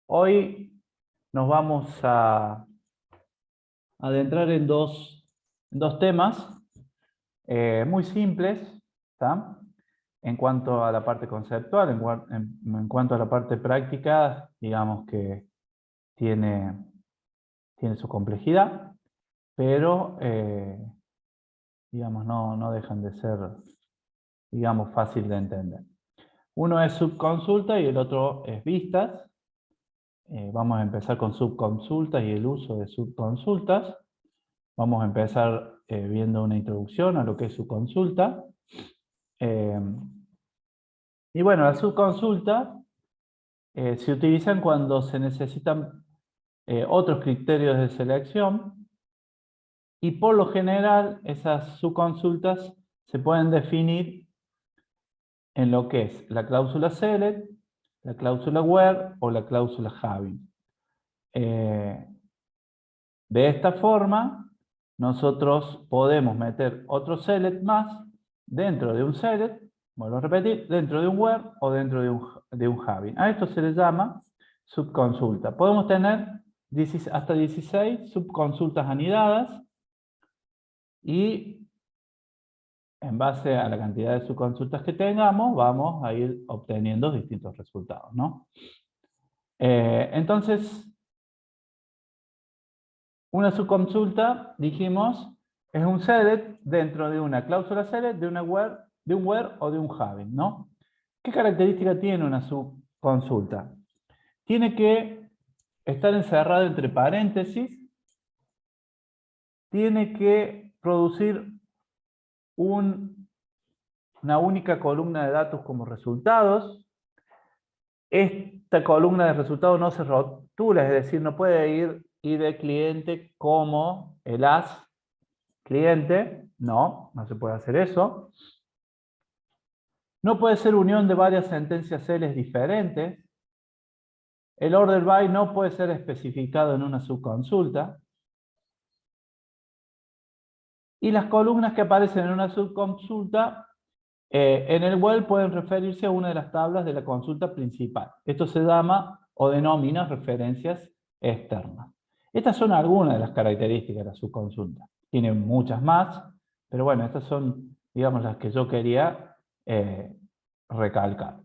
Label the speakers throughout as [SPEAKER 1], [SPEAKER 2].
[SPEAKER 1] Hoy nos vamos a adentrar en dos temas muy simples, ¿tá? En cuanto a la parte conceptual, en cuanto a la parte práctica, digamos que tiene su complejidad, pero digamos, no dejan de ser, digamos, fácil de entender. Uno es subconsulta y el otro es vistas. Vamos a empezar con subconsultas y el uso de subconsultas. Vamos a empezar viendo una introducción a lo que es subconsulta. Y bueno, las subconsultas se utilizan cuando se necesitan otros criterios de selección y por lo general esas subconsultas se pueden definir en lo que es la cláusula select, la cláusula where o la cláusula having. De esta forma, nosotros podemos meter otro select más dentro de un select, vuelvo a repetir, dentro de un where o dentro de un having. A esto se le llama subconsulta. Podemos tener hasta 16 subconsultas anidadas y en base a la cantidad de subconsultas que tengamos, vamos a ir obteniendo distintos resultados, ¿no? Entonces, una subconsulta, dijimos, es un select dentro de una cláusula select, de un where o de un having, ¿no? ¿Qué característica tiene una subconsulta? Tiene que estar encerrada entre paréntesis, tiene que producir una única columna de datos como resultados. Esta columna de resultados no se rotula, es decir, no puede ir id cliente como el as cliente. No se puede hacer eso. No puede ser unión de varias sentencias celes diferentes. El order by no puede ser especificado en una subconsulta. Y las columnas que aparecen en una subconsulta en el web pueden referirse a una de las tablas de la consulta principal. Esto se llama o denomina referencias externas. Estas son algunas de las características de la subconsulta. Tienen muchas más, pero bueno, estas son, digamos, las que yo quería recalcar.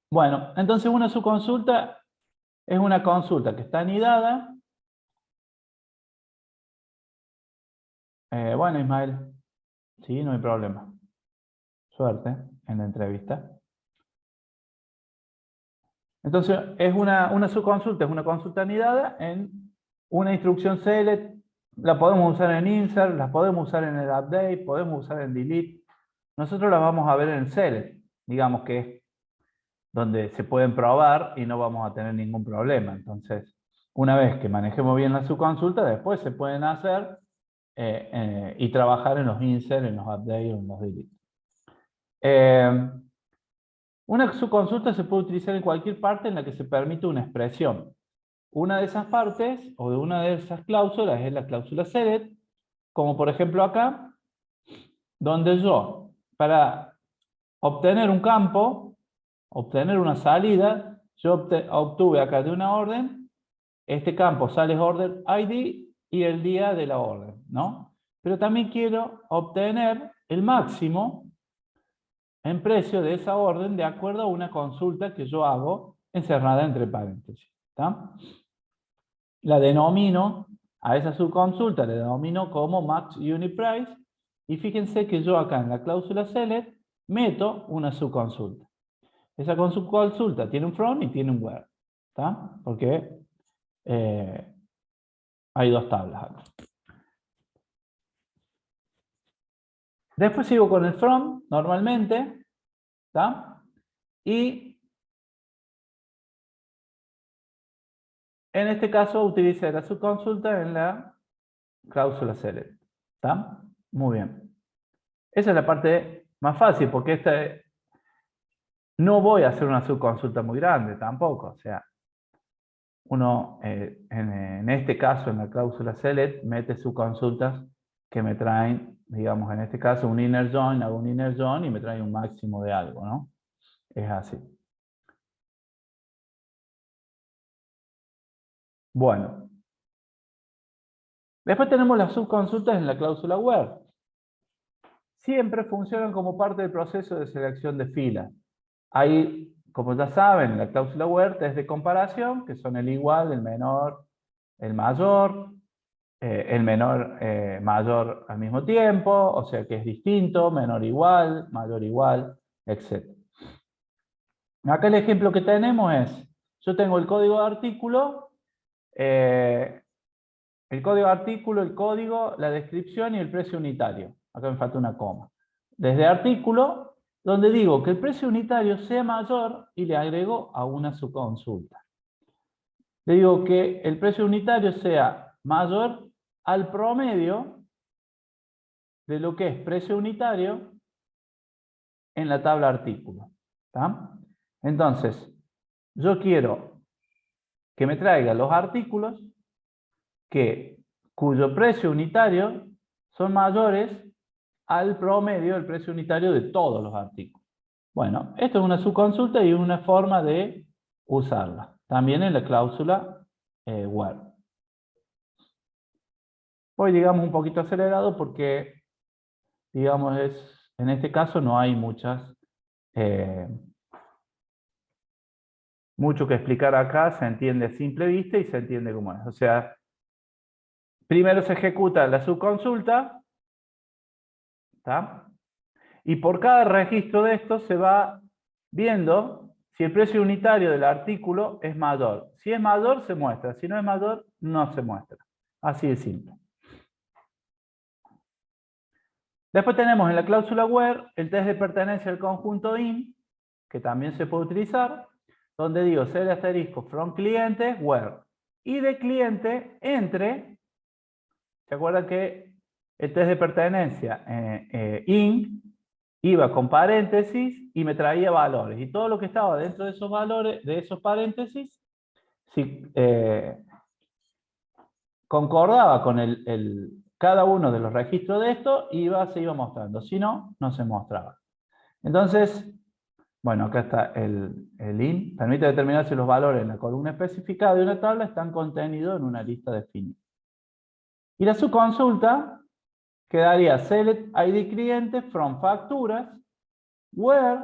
[SPEAKER 1] Bueno, entonces una subconsulta es una consulta que está anidada. Bueno, Ismael, sí, no hay problema. Suerte en la entrevista. Entonces, una subconsulta es una consulta anidada en una instrucción select. La podemos usar en insert, la podemos usar en el update, podemos usar en delete. Nosotros las vamos a ver en select, digamos que es donde se pueden probar y no vamos a tener ningún problema. Entonces, una vez que manejemos bien la subconsulta, después se pueden hacer y trabajar en los insert, en los update o en los delete. Una subconsulta se puede utilizar en cualquier parte en la que se permite una expresión. Una de esas partes o de una de esas cláusulas es la cláusula select, como por ejemplo acá, donde yo, para obtener un campo, obtener una salida, yo obtuve acá de una orden, este campo sale order ID y el día de la orden, ¿no? Pero también quiero obtener el máximo en precio de esa orden de acuerdo a una consulta que yo hago encerrada entre paréntesis. ¿Está? La denomino, a esa subconsulta le denomino como max unit price y fíjense que yo acá en la cláusula select meto una subconsulta. Esa subconsulta tiene un from y tiene un where. ¿Está? Porque hay dos tablas acá. Después sigo con el from, normalmente. ¿Está? Y en este caso utilicé la subconsulta en la cláusula select. ¿Está? Muy bien. Esa es la parte más fácil, porque no voy a hacer una subconsulta muy grande tampoco. O sea, uno en este caso, en la cláusula select, mete subconsultas que me traen digamos, en este caso un inner join, hago un inner join y me trae un máximo de algo, ¿no? Es así. Bueno. Después tenemos las subconsultas en la cláusula where. Siempre funcionan como parte del proceso de selección de filas. Hay, como ya saben, en la cláusula where, test de comparación, que son el igual, el menor, el mayor, mayor al mismo tiempo, o sea que es distinto, menor igual, mayor igual, etc. Acá el ejemplo que tenemos es, yo tengo el código de artículo, el código, la descripción y el precio unitario. Acá me falta una coma. Desde artículo, donde digo que el precio unitario sea mayor y le agrego a una subconsulta. Le digo que el precio unitario sea mayor al promedio de lo que es precio unitario en la tabla artículo. ¿Está? Entonces, yo quiero que me traiga los artículos cuyo precio unitario son mayores al promedio del precio unitario de todos los artículos. Bueno, esto es una subconsulta y una forma de usarla. También en la cláusula where. Voy, digamos, un poquito acelerado porque, digamos, en este caso no hay mucho que explicar acá, se entiende a simple vista y se entiende cómo es. O sea, primero se ejecuta la subconsulta, ¿está? Y por cada registro de estos se va viendo si el precio unitario del artículo es mayor. Si es mayor, se muestra. Si no es mayor, no se muestra. Así de simple. Después tenemos en la cláusula where el test de pertenencia al conjunto in, que también se puede utilizar, donde digo cl asterisco from cliente where. Y de cliente entre, ¿se acuerdan que el test de pertenencia in iba con paréntesis y me traía valores. Y todo lo que estaba dentro de esos valores, de esos paréntesis, si concordaba con cada uno de los registros de esto, se iba mostrando. Si no, no se mostraba. Entonces, bueno, acá está el in. Permite determinar si los valores en la columna especificada de una tabla están contenidos en una lista definida. Y la subconsulta quedaría select ID cliente from facturas where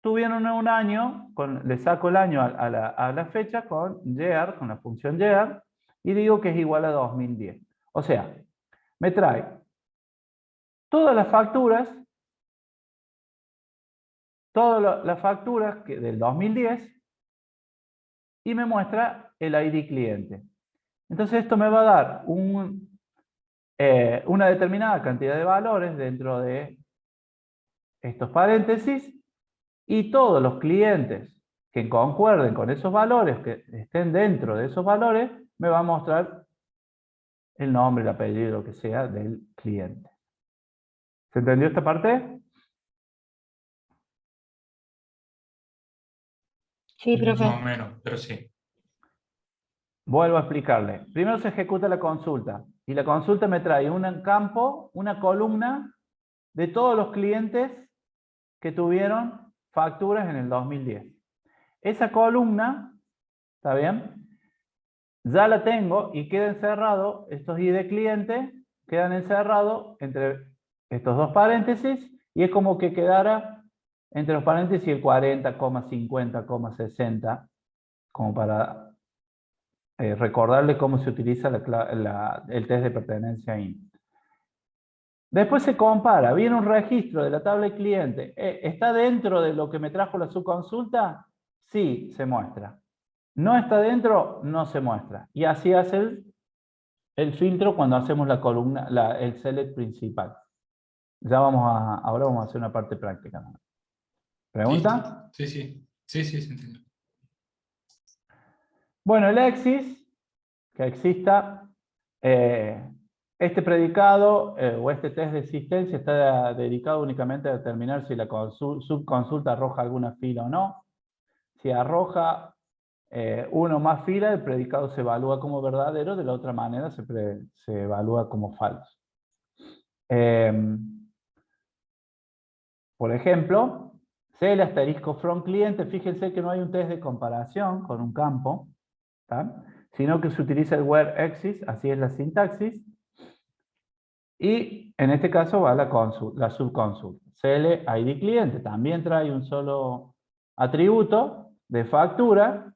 [SPEAKER 1] tuvieron un año, le saco el año a la fecha con year, con la función year, y digo que es igual a 2010. O sea, me trae todas las facturas del 2010 y me muestra el ID cliente. Entonces esto me va a dar una determinada cantidad de valores dentro de estos paréntesis y todos los clientes que concuerden con esos valores, que estén dentro de esos valores, me va a mostrar el nombre, el apellido, lo que sea del cliente. ¿Se entendió esta parte?
[SPEAKER 2] Sí, profe.
[SPEAKER 3] Más o menos, pero sí.
[SPEAKER 1] Vuelvo a explicarle. Primero se ejecuta la consulta y la consulta me trae un campo, una columna de todos los clientes que tuvieron facturas en el 2010. Esa columna, ¿está bien? Ya la tengo y queda encerrado, estos ID de cliente quedan encerrados entre estos dos paréntesis y es como que quedara entre los paréntesis el 40,50,60, como para recordarle cómo se utiliza el test de pertenencia IN. Después se compara, viene un registro de la tabla de cliente, ¿está dentro de lo que me trajo la subconsulta? Sí, se muestra. No está dentro, no se muestra. Y así hace el filtro cuando hacemos la columna, el select principal. Ahora vamos a hacer una parte práctica. ¿Pregunta?
[SPEAKER 3] Sí, se entiende.
[SPEAKER 1] Bueno, el exis, que exista, este predicado o este test de existencia está dedicado únicamente a determinar si la subconsulta arroja alguna fila o no. Si arroja uno o más filas, el predicado se evalúa como verdadero, de la otra manera se evalúa como falso. Por ejemplo, CL asterisco from cliente, fíjense que no hay un test de comparación con un campo, ¿tá? Sino que se utiliza el where exists, así es la sintaxis, y en este caso va la subconsulta. CL ID cliente también trae un solo atributo de factura,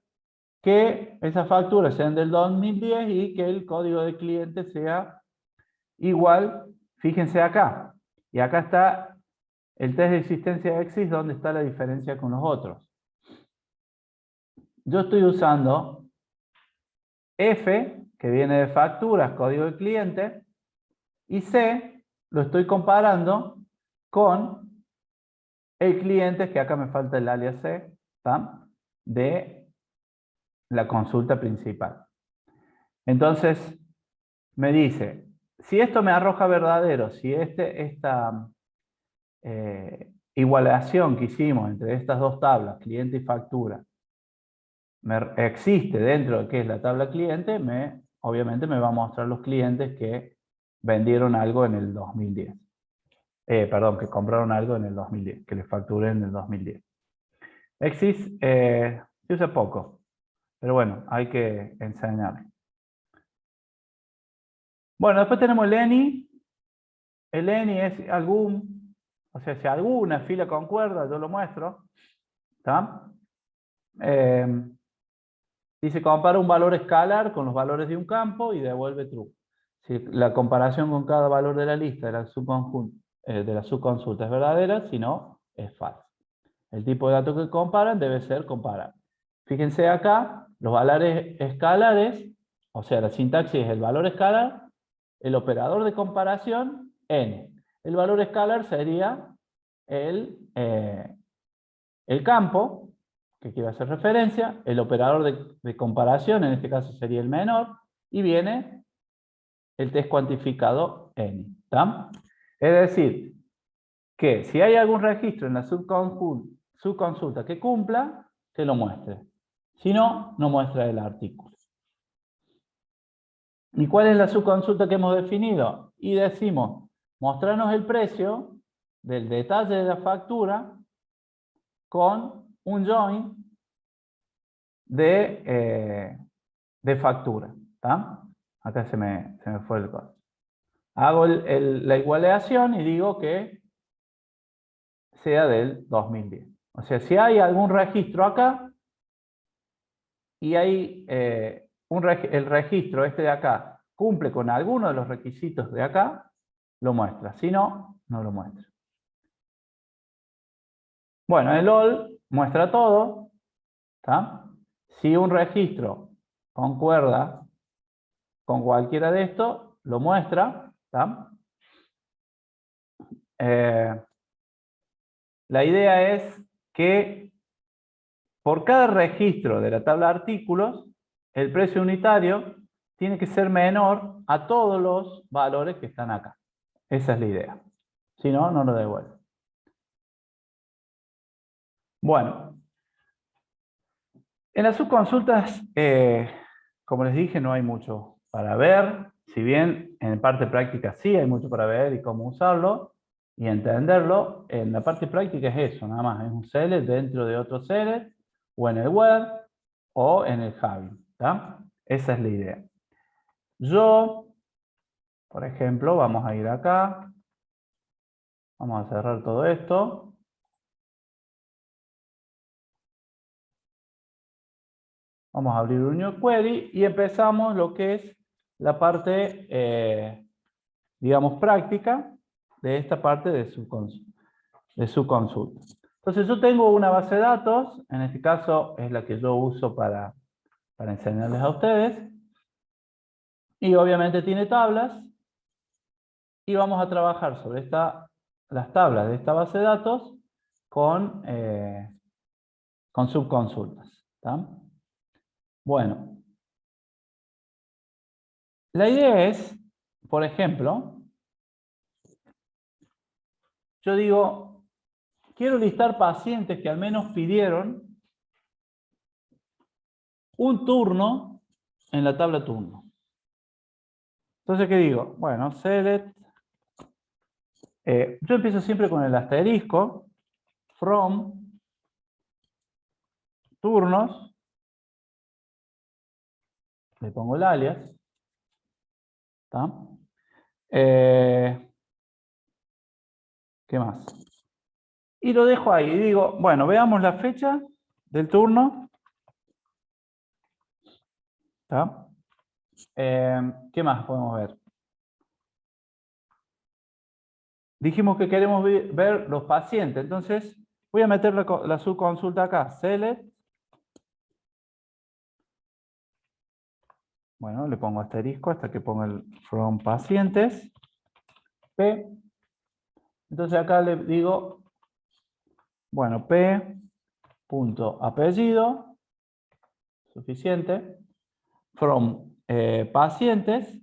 [SPEAKER 1] que esas facturas sean del 2010 y que el código de cliente sea igual, fíjense acá, y acá está el test de existencia exist, donde está la diferencia con los otros. Yo estoy usando F, que viene de facturas, código de cliente, y C, lo estoy comparando con el cliente, que acá me falta el alias C, ¿tá? De la consulta principal. Entonces, me dice, si esto me arroja verdadero, si esta igualación que hicimos entre estas dos tablas, cliente y factura, existe dentro de que es la tabla cliente, obviamente me va a mostrar los clientes que vendieron algo en el 2010. Perdón, que compraron algo en el 2010, que les facturé en el 2010. Exist se usa poco, pero bueno, hay que enseñarlo. Bueno, después tenemos el any. El any es o sea, si alguna fila concuerda, yo lo muestro. ¿Está? Dice compara un valor escalar con los valores de un campo y devuelve true. Si la comparación con cada valor de la lista de la subconsulta es verdadera, si no, es falsa. El tipo de datos que comparan debe ser comparable. Fíjense acá, los valores escalares, o sea, la sintaxis es el valor escalar, el operador de comparación, n. El valor escalar sería el campo, que quiero hacer referencia, el operador de comparación, en este caso sería el menor, y viene el test cuantificado n. ¿Tá? Es decir, que si hay algún registro en la subconsulta que cumpla, que lo muestre. Si no, no muestra el artículo. ¿Y cuál es la subconsulta que hemos definido? Y decimos, mostrarnos el precio del detalle de la factura con un join de factura. ¿Tá? Acá se me fue el código. Hago la igualación y digo que sea del 2010. O sea, si hay algún registro acá y hay el registro este de acá cumple con alguno de los requisitos de acá, lo muestra. Si no, no lo muestra. Bueno, el all muestra todo. ¿Tá? Si un registro concuerda con cualquiera de estos, lo muestra. ¿Tá? La idea es que por cada registro de la tabla de artículos, el precio unitario tiene que ser menor a todos los valores que están acá. Esa es la idea. Si no, no lo devuelve. Bueno, en las subconsultas, como les dije, no hay mucho para ver. Si bien en parte práctica sí hay mucho para ver y cómo usarlo y entenderlo, en la parte práctica es eso, nada más. Es un select dentro de otro select, o en el web, o en el having. ¿Tá? Esa es la idea. Yo, por ejemplo, vamos a ir acá. Vamos a cerrar todo esto. Vamos a abrir un new query y empezamos lo que es la parte, digamos, práctica de esta parte de su consulta. Entonces yo tengo una base de datos, en este caso es la que yo uso para enseñarles a ustedes, y obviamente tiene tablas, y vamos a trabajar sobre las tablas de esta base de datos con subconsultas. ¿Tá? Bueno, la idea es, por ejemplo, yo digo, quiero listar pacientes que al menos pidieron un turno en la tabla turno. Entonces, ¿qué digo? Bueno, select Yo empiezo siempre con el asterisco, from, turnos, le pongo el alias, ¿tá? ¿Qué más? Y lo dejo ahí, y digo, bueno, veamos la fecha del turno, ¿tá? ¿Qué más podemos ver? Dijimos que queremos ver los pacientes, entonces voy a meter la subconsulta acá, select. Bueno, le pongo asterisco hasta que ponga el from pacientes, P. Entonces acá le digo, bueno, P punto apellido, suficiente, from pacientes,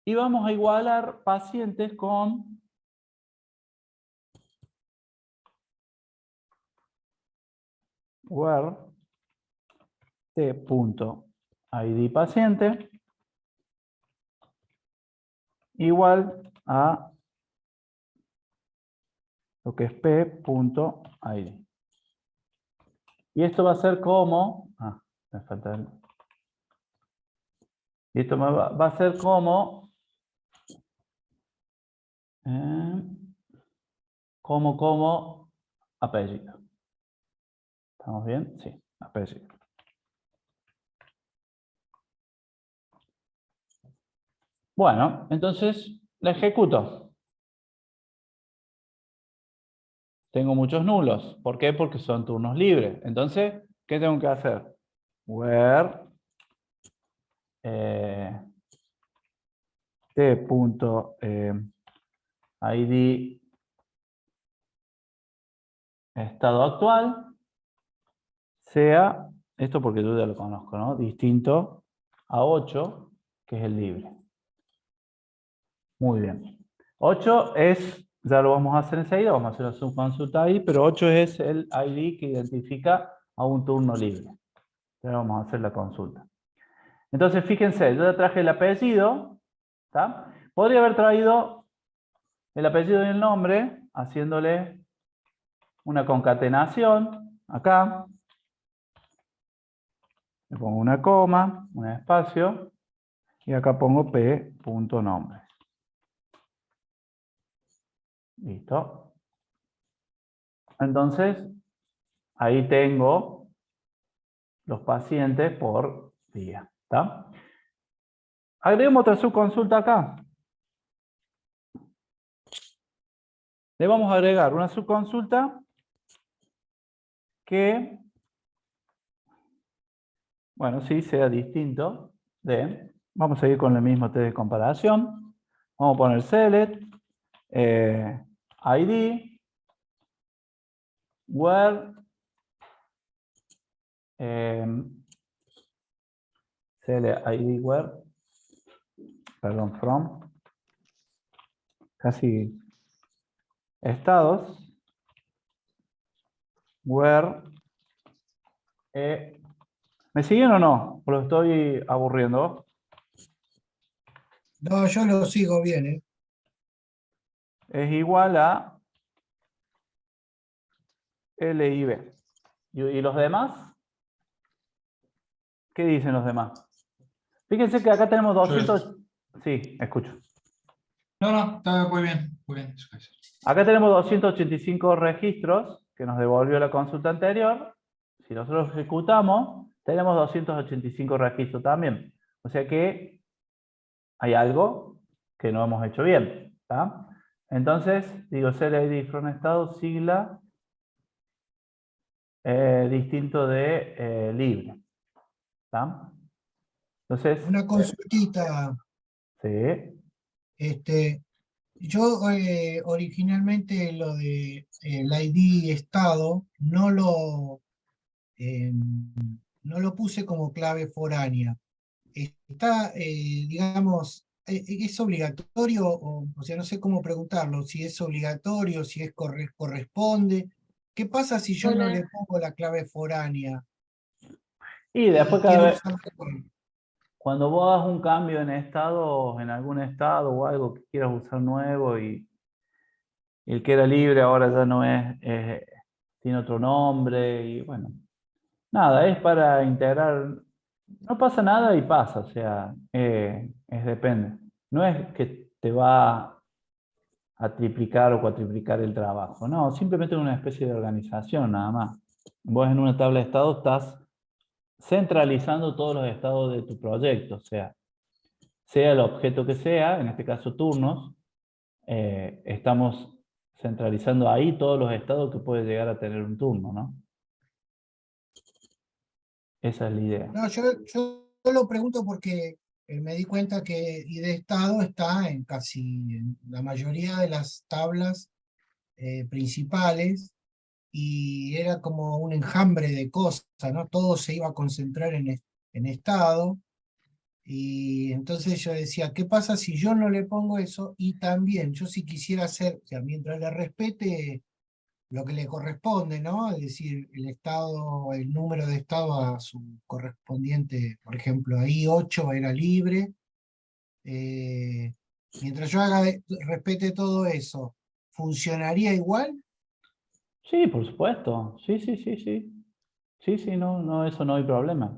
[SPEAKER 1] y vamos a igualar pacientes con where t.id paciente igual a lo que es p.id. Y esto va a ser como, me falta el, y esto va a ser como apellido. ¿Estamos bien? Sí, apellido. Bueno, entonces la ejecuto. Tengo muchos nulos. ¿Por qué? Porque son turnos libres. Entonces, ¿qué tengo que hacer? Where t.id estado actual sea, esto porque yo ya lo conozco, ¿no? Distinto a 8, que es el libre. Muy bien. 8 es, ya lo vamos a hacer enseguida, vamos a hacer la subconsulta ahí, pero 8 es el ID que identifica a un turno libre. Ya vamos a hacer la consulta. Entonces, fíjense, yo ya traje el apellido, ¿está? Podría haber traído el apellido y el nombre, haciéndole una concatenación, acá. Le pongo una coma, un espacio, y acá pongo p.nombre. Listo. Entonces, ahí tengo los pacientes por día. ¿Está? Agreguemos otra subconsulta acá. Le vamos a agregar una subconsulta que, bueno, sí sea distinto de, vamos a ir con el mismo test de comparación. Vamos a poner select, ID, where, select ID where, perdón, from, casi estados, where, ¿me siguen o no? ¿O lo estoy aburriendo?
[SPEAKER 2] No, yo lo sigo bien, ¿eh?
[SPEAKER 1] Es igual a LIB. ¿Y los demás? ¿Qué dicen los demás? Fíjense que acá tenemos 200... Sí, escucho.
[SPEAKER 3] No, está muy bien, muy bien.
[SPEAKER 1] Acá tenemos 285 registros que nos devolvió la consulta anterior. Si nosotros ejecutamos, tenemos 285 registros también. O sea que hay algo que no hemos hecho bien. ¿Tá? Entonces, digo, CLID from estado, sigla distinto de libre. ¿Tá? Entonces,
[SPEAKER 2] Una consultita,
[SPEAKER 1] sí.
[SPEAKER 2] Yo originalmente lo de el ID estado no lo puse como clave foránea. Está, digamos, ¿es obligatorio? O sea, no sé cómo preguntarlo, si es obligatorio, si es corresponde. ¿Qué pasa si yo no le pongo la clave foránea
[SPEAKER 1] Y después
[SPEAKER 2] y
[SPEAKER 1] cada
[SPEAKER 2] quiero
[SPEAKER 1] vez,
[SPEAKER 2] usar?
[SPEAKER 1] cuando vos hagas un cambio en estado, en algún estado o algo que quieras usar nuevo y el que era libre ahora ya no es, tiene otro nombre y bueno, nada, es para integrar, no pasa nada y pasa, o sea, es depende. No es que te va a triplicar o cuatriplicar el trabajo, no, simplemente es una especie de organización nada más. Vos en una tabla de estado estás centralizando todos los estados de tu proyecto, o sea el objeto que sea, en este caso turnos, estamos centralizando ahí todos los estados que puede llegar a tener un turno, ¿no? Esa es la idea.
[SPEAKER 2] No, yo lo pregunto porque me di cuenta que ID estado está en casi en la mayoría de las tablas principales y era como un enjambre de cosas, ¿no? Todo se iba a concentrar en estado. Y entonces yo decía, ¿qué pasa si yo no le pongo eso? Y también, yo si quisiera hacer, o sea, mientras le respete lo que le corresponde, ¿no? Es decir, el estado, el número de estado a su correspondiente, por ejemplo, ahí 8 era libre. Mientras yo respete todo eso, ¿funcionaría igual?
[SPEAKER 1] Sí, por supuesto. Sí, sí, sí, sí. Sí, sí, no, no, eso no hay problema.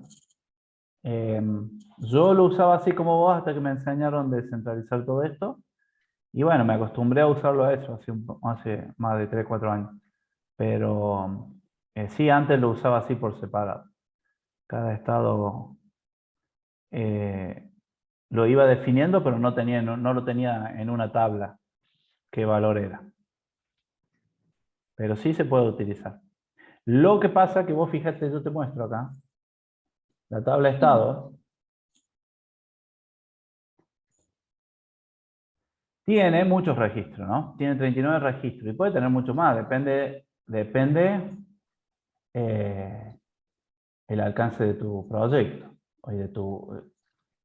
[SPEAKER 1] Yo lo usaba así como vos hasta que me enseñaron de centralizar todo esto. Y bueno, me acostumbré a usarlo a eso hace más de 3, 4 años. Pero sí, antes lo usaba así por separado. Cada estado lo iba definiendo, pero no lo tenía en una tabla qué valor era. Pero sí se puede utilizar. Lo que pasa que vos fíjate, yo te muestro acá, la tabla de estado tiene muchos registros, ¿no? Tiene 39 registros y puede tener mucho más, depende el alcance de tu proyecto y de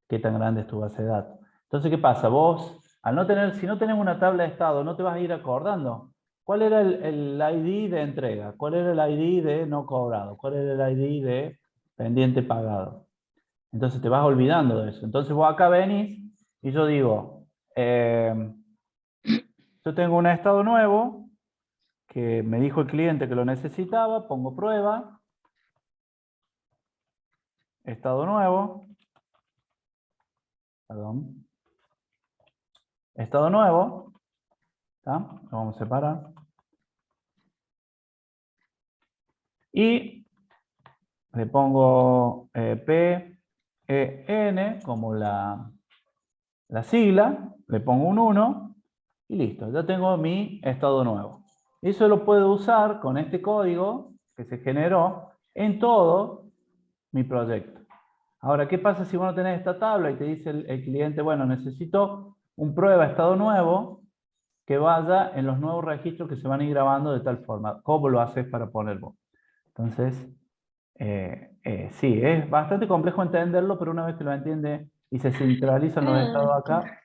[SPEAKER 1] qué tan grande es tu base de datos. Entonces, ¿qué pasa? Vos, si no tenés una tabla de estado, no te vas a ir acordando. ¿Cuál era el ID de entrega? ¿Cuál era el ID de no cobrado? ¿Cuál era el ID de pendiente pagado? Entonces te vas olvidando de eso. Entonces vos acá venís y yo digo, yo tengo un estado nuevo que me dijo el cliente que lo necesitaba, pongo prueba, estado nuevo, perdón, estado nuevo, ¿está? Lo vamos a separar. Y le pongo PEN como la sigla, le pongo un 1 y listo, ya tengo mi estado nuevo. Eso lo puedo usar con este código que se generó en todo mi proyecto. Ahora, ¿qué pasa si vos no tenés esta tabla y te dice el cliente, bueno, necesito un prueba estado nuevo que vaya en los nuevos registros que se van a ir grabando de tal forma? ¿Cómo lo haces para poner vos? Entonces, sí, es bastante complejo entenderlo, pero una vez que lo entiende y se centralizan los estados acá,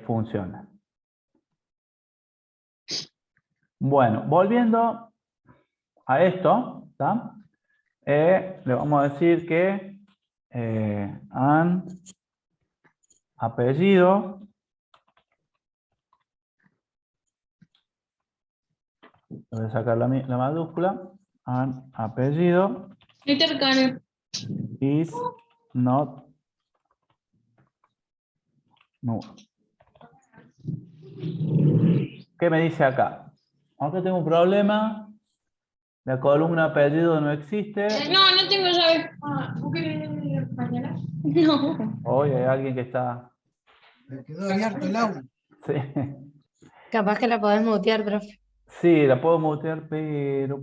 [SPEAKER 1] funciona. Bueno, volviendo a esto, ¿tá? Le vamos a decir que apellido, voy a sacar la mayúscula, apellido is not null. ¿Qué me dice acá? Aunque tengo un problema, la columna apellido no existe.
[SPEAKER 4] No, no tengo llave. Mañana. No.
[SPEAKER 1] Hoy hay alguien que está...
[SPEAKER 2] Me quedó abierto el aula.
[SPEAKER 1] Sí,
[SPEAKER 4] Capaz que la podés mutear, profe.
[SPEAKER 1] sí, la puedo mutear, pero...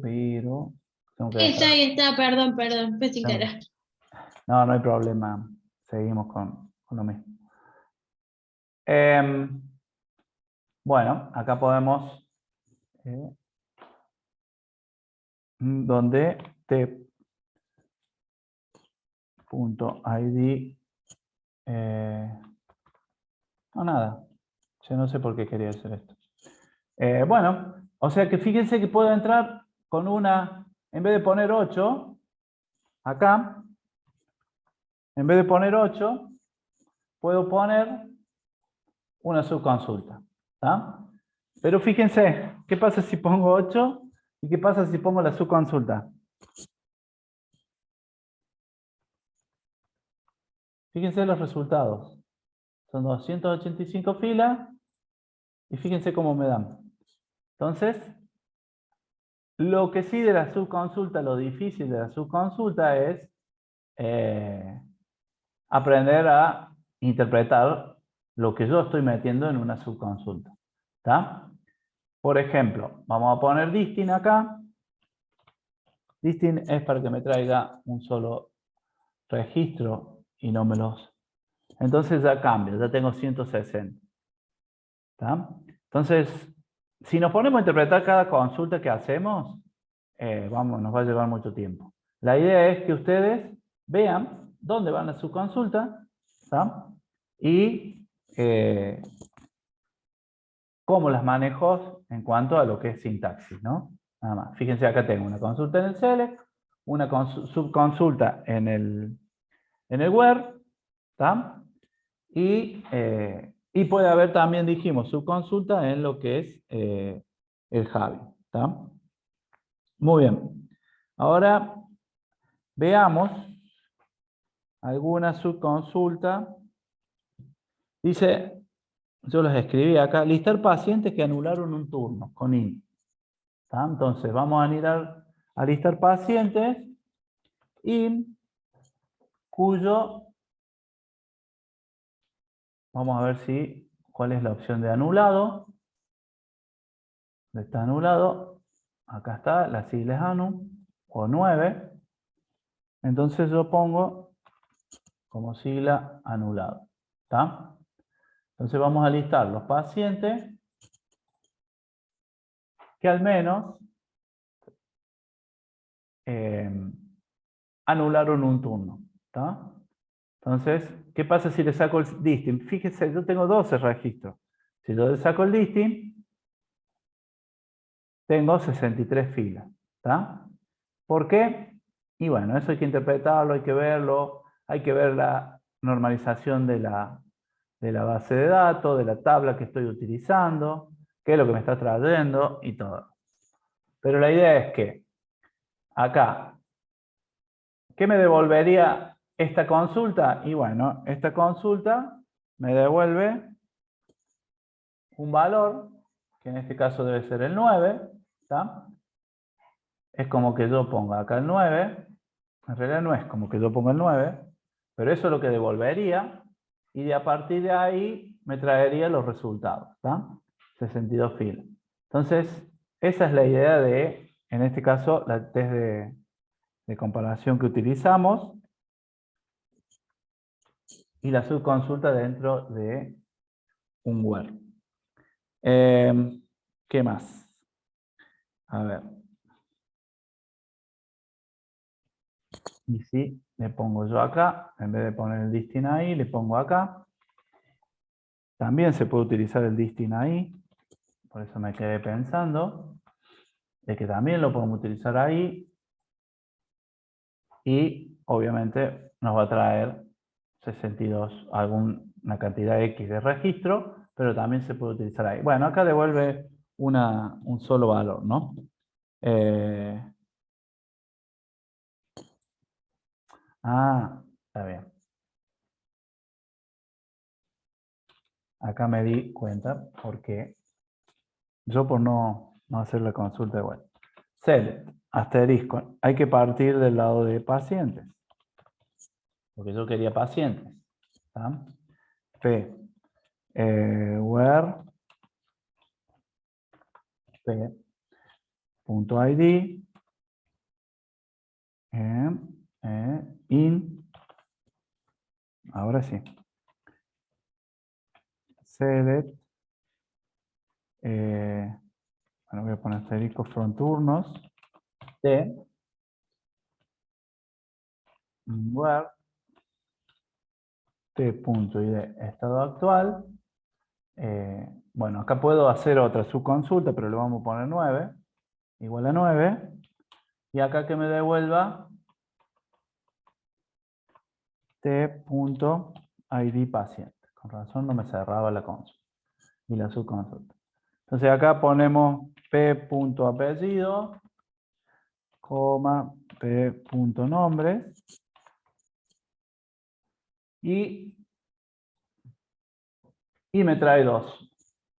[SPEAKER 1] Tengo que dejar.
[SPEAKER 4] Ahí está, perdón, fue sin
[SPEAKER 1] Tengo que-
[SPEAKER 4] querer.
[SPEAKER 1] No, no hay problema. Seguimos con lo mismo. Bueno, acá podemos... donde t.id... no, nada. Yo no sé por qué quería hacer esto. Bueno, o sea que fíjense que puedo entrar con una... En vez de poner 8, acá, en vez de poner 8, puedo poner una subconsulta. ¿Tá? Pero fíjense, ¿qué pasa si pongo 8? ¿Y qué pasa si pongo la subconsulta? Fíjense los resultados. Son 285 filas y fíjense cómo me dan. Entonces, lo que sí de la subconsulta, lo difícil de la subconsulta es aprender a interpretar lo que yo estoy metiendo en una subconsulta. ¿Tá? Por ejemplo, vamos a poner distin acá. Distin es para que me traiga un solo registro y no me los... Entonces ya cambio, ya tengo 160. ¿Tá? Entonces, si nos ponemos a interpretar cada consulta que hacemos, nos va a llevar mucho tiempo. La idea es que ustedes vean dónde van a su consulta, ¿tá? Y cómo las manejo en cuanto a lo que es sintaxis, ¿no? Nada más. Fíjense, acá tengo una consulta en el select, una subconsulta en el where, ¿tá? Y puede haber también, dijimos, subconsulta en lo que es el Javi, ¿tá? Muy bien. Ahora veamos alguna subconsulta. Dice, yo los escribí acá, listar pacientes que anularon un turno con IN. ¿Tá? Entonces vamos a mirar a listar pacientes IN cuyo, vamos a ver si, cuál es la opción de anulado. Está anulado. Acá está, la sigla es ANU, o 9. Entonces yo pongo como sigla anulado. ¿Está? Entonces vamos a listar los pacientes que al menos anularon un turno. ¿Está? Entonces, ¿qué pasa si le saco el distin? Fíjense, yo tengo 12 registros. Si yo le saco el distin, tengo 63 filas. ¿Está? ¿Por qué? Y bueno, eso hay que interpretarlo, hay que verlo, hay que ver la normalización de la base de datos, de la tabla que estoy utilizando, qué es lo que me está trayendo y todo. Pero la idea es que acá, ¿qué me devolvería esta consulta? Y bueno, esta consulta me devuelve un valor, que en este caso debe ser el 9, ¿tá? Es como que yo ponga acá el 9, en realidad no es como que yo ponga el 9, pero eso es lo que devolvería, y a partir de ahí me traería los resultados, ¿tá? 62 filas. Entonces, esa es la idea de, en este caso, la test de comparación que utilizamos, y la subconsulta dentro de un where. ¿Qué más? A ver. Y si le pongo yo acá, en vez de poner el distin ahí, le pongo acá. También se puede utilizar el distin ahí. Por eso me quedé pensando de que también lo podemos utilizar ahí. Y obviamente nos va a traer 62, alguna cantidad X de registro, pero también se puede utilizar ahí. Bueno, acá devuelve un solo valor, ¿no? Está bien. Acá me di cuenta porque yo por no hacer la consulta igual. Select, asterisco, hay que partir del lado de pacientes. Porque yo quería pacientes. ¿Tá? P, where, P.id, in, ahora sí. Select, bueno, voy a poner asterisco from turnos, T, where, T.id, estado actual. Bueno, acá puedo hacer otra subconsulta, pero le vamos a poner 9, igual a 9, y acá que me devuelva t.id paciente. Con razón no me cerraba la consulta y la subconsulta. Entonces acá ponemos p.apellido, coma, p.nombre y me trae 2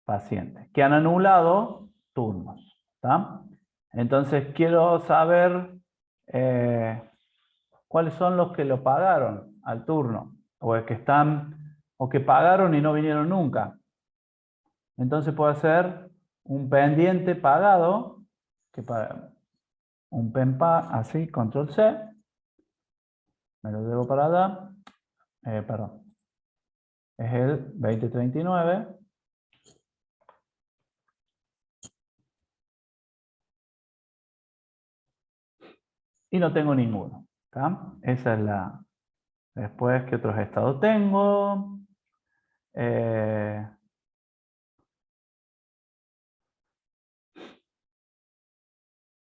[SPEAKER 1] pacientes que han anulado turnos. ¿Tá? Entonces quiero saber cuáles son los que lo pagaron al turno o el que están o que pagaron y no vinieron nunca. Entonces puedo hacer un pendiente pagado, que para un PEMPA, así, control C, me lo debo para allá, perdón, es el 2039. Y no tengo ninguno. ¿Tá? Esa es la... Después, ¿qué otros estados tengo?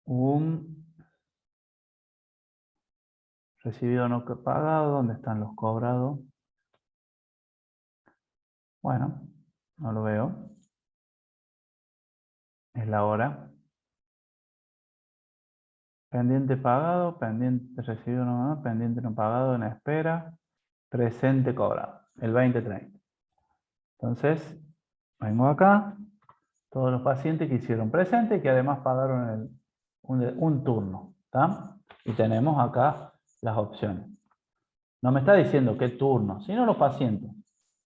[SPEAKER 1] Un recibido no pagado. ¿Dónde están los cobrados? Bueno, no lo veo. Es la hora. Pendiente pagado, pendiente recibido no, pendiente no pagado en espera, presente cobrado, el 2030. Entonces, vengo acá, todos los pacientes que hicieron presente y que además pagaron un turno. ¿Tá? Y tenemos acá las opciones. No me está diciendo qué turno, sino los pacientes.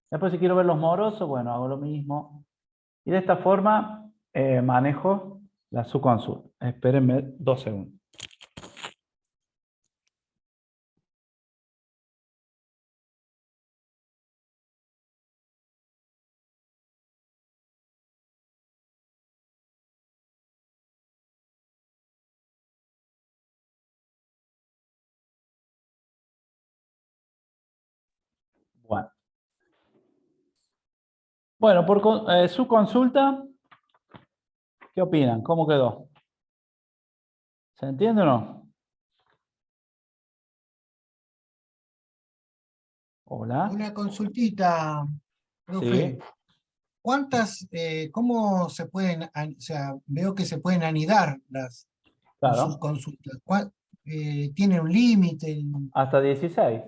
[SPEAKER 1] Después si quiero ver los morosos, bueno, hago lo mismo. Y de esta forma manejo la subconsulta. Espérenme 2 segundos. Bueno, por su consulta, ¿qué opinan? ¿Cómo quedó? ¿Se entiende o no? Hola.
[SPEAKER 2] Una consultita, profe.
[SPEAKER 1] Sí,
[SPEAKER 2] ¿Cuántas, cómo se pueden, o sea, veo que se pueden anidar las
[SPEAKER 1] claro.
[SPEAKER 2] subconsultas? ¿Tiene un límite?
[SPEAKER 1] Hasta 16.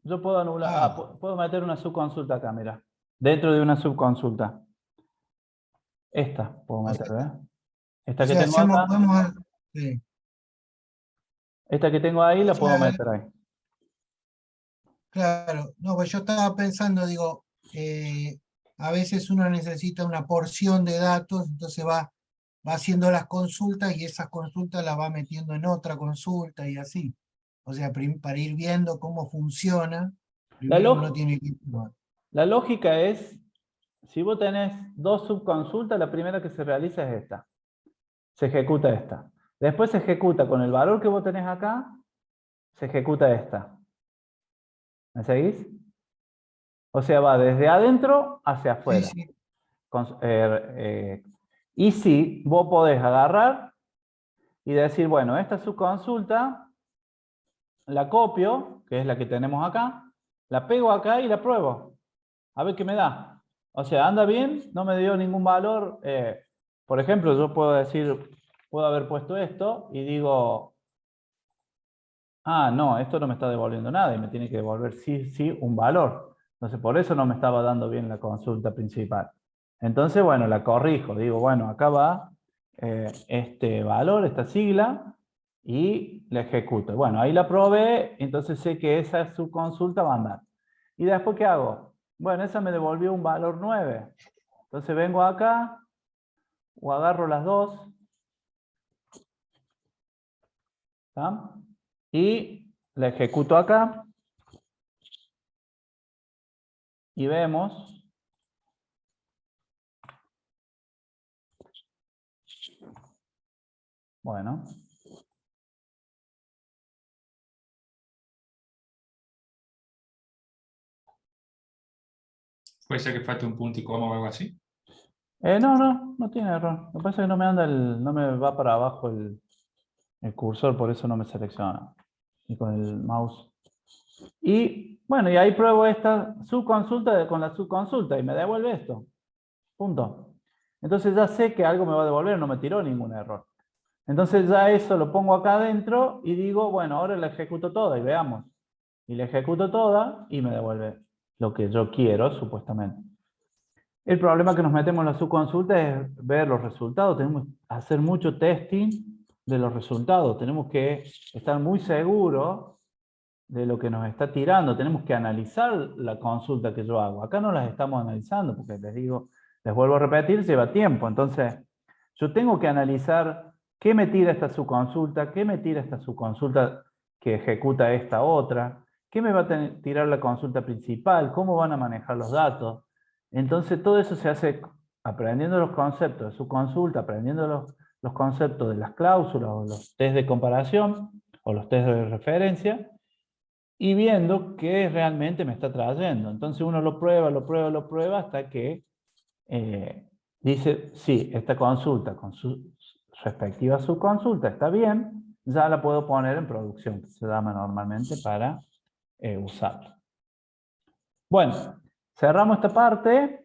[SPEAKER 1] Yo puedo anular, puedo meter una subconsulta acá, mira. Dentro de una subconsulta. Esta puedo
[SPEAKER 2] O
[SPEAKER 1] meter,
[SPEAKER 2] sea,
[SPEAKER 1] ¿eh? Esta
[SPEAKER 2] o
[SPEAKER 1] que
[SPEAKER 2] sea,
[SPEAKER 1] tengo acá.
[SPEAKER 2] sí.
[SPEAKER 1] Esta que tengo ahí
[SPEAKER 2] O
[SPEAKER 1] la puedo
[SPEAKER 2] sea,
[SPEAKER 1] meter ahí.
[SPEAKER 2] claro, no, pues yo estaba pensando, digo, a veces uno necesita una porción de datos, entonces va haciendo las consultas y esas consultas las va metiendo en otra consulta y así. O sea, para ir viendo cómo funciona,
[SPEAKER 1] La,
[SPEAKER 2] primero uno tiene que...
[SPEAKER 1] la lógica es, si vos tenés 2 subconsultas, la primera que se realiza es esta. Se ejecuta esta. Después se ejecuta con el valor que vos tenés acá, se ejecuta esta. ¿Me seguís? O sea, va desde adentro hacia
[SPEAKER 2] Sí,
[SPEAKER 1] afuera.
[SPEAKER 2] sí,
[SPEAKER 1] Y si vos podés agarrar y decir, bueno, esta subconsulta la copio, que es la que tenemos acá, la pego acá y la pruebo. A ver qué me da. O sea, anda bien, no me dio ningún valor. Por ejemplo, yo puedo decir, puedo haber puesto esto y digo, ah, no, esto no me está devolviendo nada y me tiene que devolver sí un valor. Entonces, por eso no me estaba dando bien la consulta principal. Entonces, bueno, la corrijo. Digo, bueno, acá va este valor, esta sigla, y la ejecuto. Bueno, ahí la probé, entonces sé que esa es su consulta, va a andar. ¿Y después qué hago? Bueno, esa me devolvió un valor 9. Entonces vengo acá, o agarro las dos, ¿tá? Y la ejecuto acá. Y vemos bueno,
[SPEAKER 3] Puede ser que falte un punto y coma o algo así.
[SPEAKER 1] no tiene error. Lo que pasa es que no me anda no me va para abajo el cursor, por eso no me selecciona. Y con el mouse Y bueno, y ahí pruebo esta subconsulta con la subconsulta y me devuelve esto. Punto. Entonces ya sé que algo me va a devolver, no me tiró ningún error. Entonces ya eso lo pongo acá adentro y digo, bueno, ahora la ejecuto toda y veamos. Y la ejecuto toda y me devuelve lo que yo quiero, supuestamente. El problema que nos metemos en la subconsulta es ver los resultados. Tenemos que hacer mucho testing de los resultados. Tenemos que estar muy seguros de lo que nos está tirando. Tenemos que analizar la consulta que yo hago. Acá no las estamos analizando porque les digo, les vuelvo a repetir, lleva tiempo. Entonces, yo tengo que analizar qué me tira esta subconsulta, qué me tira esta subconsulta que ejecuta esta otra, qué me va a tirar la consulta principal, cómo van a manejar los datos. Entonces, todo eso se hace aprendiendo los conceptos de subconsulta, aprendiendo los conceptos de las cláusulas o los test de comparación o los test de referencia, y viendo qué realmente me está trayendo. Entonces uno lo prueba hasta que dice, sí, esta consulta con su respectiva subconsulta está bien, ya la puedo poner en producción, que se llama normalmente para usarla. Bueno, cerramos esta parte.